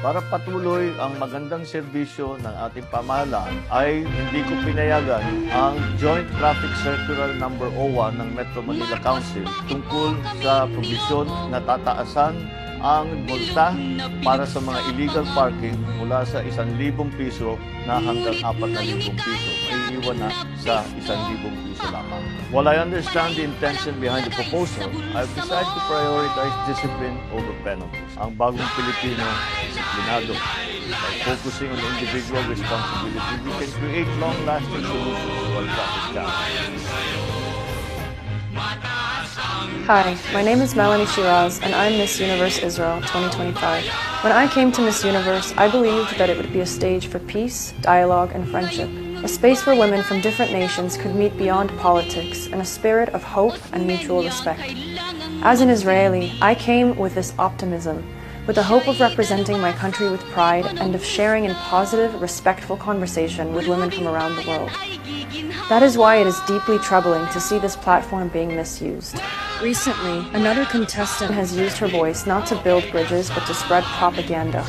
Para patuloy ang magandang serbisyo ng ating pamahalaan ay hindi ko pinayagan ang Joint Traffic Circular No. 01 ng Metro Manila Council tungkol sa probisyon na tataasan ang multa para sa mga illegal parking mula sa 1,000 piso na hanggang 4,000 piso. Maiiwan na sa 1,000 piso lamang. While I understand the intention behind the proposal, I've decided to prioritize discipline over penalties. Ang bagong Pilipino, disiplinado. By focusing on individual responsibility, we can create long-lasting solutions to our traffic challenges. Hi, my name is Melanie Shiraz, and I'm Miss Universe Israel 2025. When I came to Miss Universe, I believed that it would be a stage for peace, dialogue, and friendship. A space where women from different nations could meet beyond politics in a spirit of hope and mutual respect. As an Israeli, I came with this optimism, with the hope of representing my country with pride and of sharing in positive, respectful conversation with women from around the world. That is why it is deeply troubling to see this platform being misused. Recently, another contestant has used her voice not to build bridges but to spread propaganda.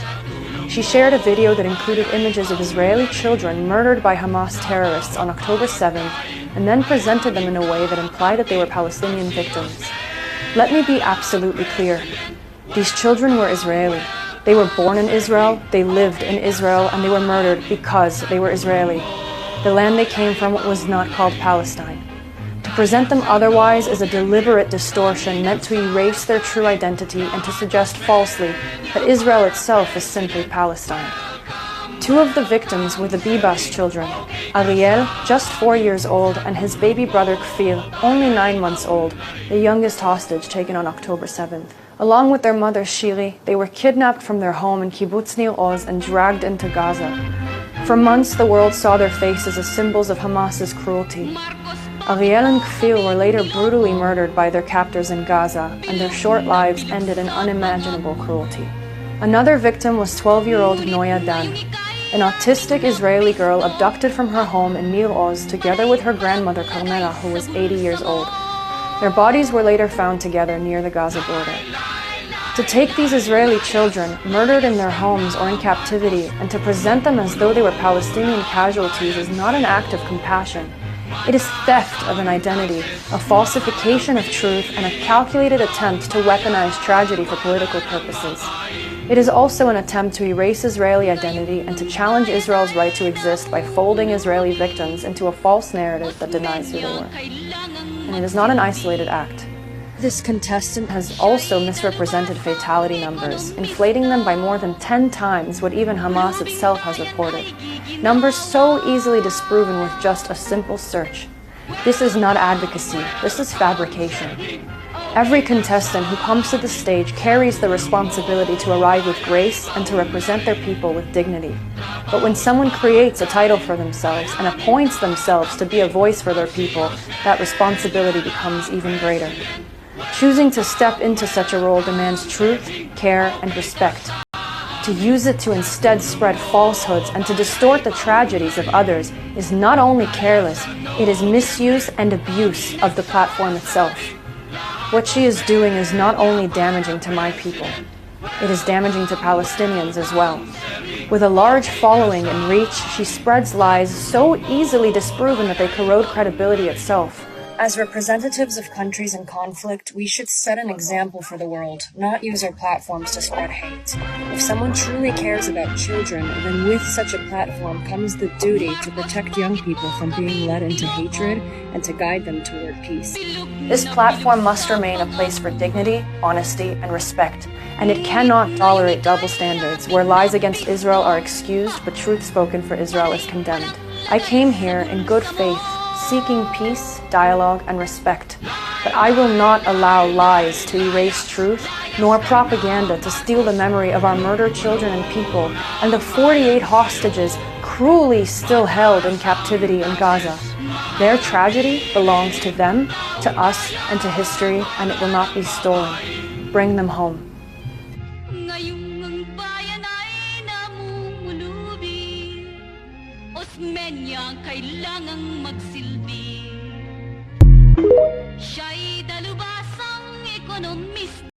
She shared a video that included images of Israeli children murdered by Hamas terrorists on October 7th and then presented them in a way that implied that they were Palestinian victims. Let me be absolutely clear. These children were Israeli. They were born in Israel, they lived in Israel, and they were murdered because they were Israeli. The land they came from was not called Palestine. To present them otherwise is a deliberate distortion meant to erase their true identity and to suggest falsely that Israel itself is simply Palestine. Two of the victims were the Bibas children, Ariel, just 4 years old, and his baby brother Kfir, only 9 months old, the youngest hostage taken on October 7th. Along with their mother Shiri, they were kidnapped from their home in Kibbutz Nir Oz and dragged into Gaza. For months, the world saw their faces as symbols of Hamas's cruelty. Ariel and Kfir were later brutally murdered by their captors in Gaza, and their short lives ended in unimaginable cruelty. Another victim was 12-year-old Noya Dan, an autistic Israeli girl abducted from her home in Nir Oz together with her grandmother Carmela, who was 80 years old. Their bodies were later found together near the Gaza border. To take these Israeli children, murdered in their homes or in captivity, and to present them as though they were Palestinian casualties is not an act of compassion. It is theft of an identity, a falsification of truth, and a calculated attempt to weaponize tragedy for political purposes. It is also an attempt to erase Israeli identity and to challenge Israel's right to exist by folding Israeli victims into a false narrative that denies who they were. And it is not an isolated act. This contestant has also misrepresented fatality numbers, inflating them by more than 10 times what even Hamas itself has reported. Numbers so easily disproven with just a simple search. This is not advocacy, this is fabrication. Every contestant who comes to the stage carries the responsibility to arrive with grace and to represent their people with dignity. But when someone creates a title for themselves and appoints themselves to be a voice for their people, that responsibility becomes even greater. Choosing to step into such a role demands truth, care, and respect. To use it to instead spread falsehoods and to distort the tragedies of others is not only careless, it is misuse and abuse of the platform itself. What she is doing is not only damaging to my people, it is damaging to Palestinians as well. With a large following and reach, she spreads lies so easily disproven that they corrode credibility itself. As representatives of countries in conflict, we should set an example for the world, not use our platforms to spread hate. If someone truly cares about children, then with such a platform comes the duty to protect young people from being led into hatred and to guide them toward peace. This platform must remain a place for dignity, honesty, and respect, and it cannot tolerate double standards where lies against Israel are excused but truth spoken for Israel is condemned. I came here in good faith, seeking peace, dialogue, and respect. But I will not allow lies to erase truth, nor propaganda to steal the memory of our murdered children and people, and the 48 hostages cruelly still held in captivity in Gaza. Their tragedy belongs to them, to us, and to history, and it will not be stolen. Bring them home. Kailangang magsilbi. Siya'y dalubhasang ekonomista.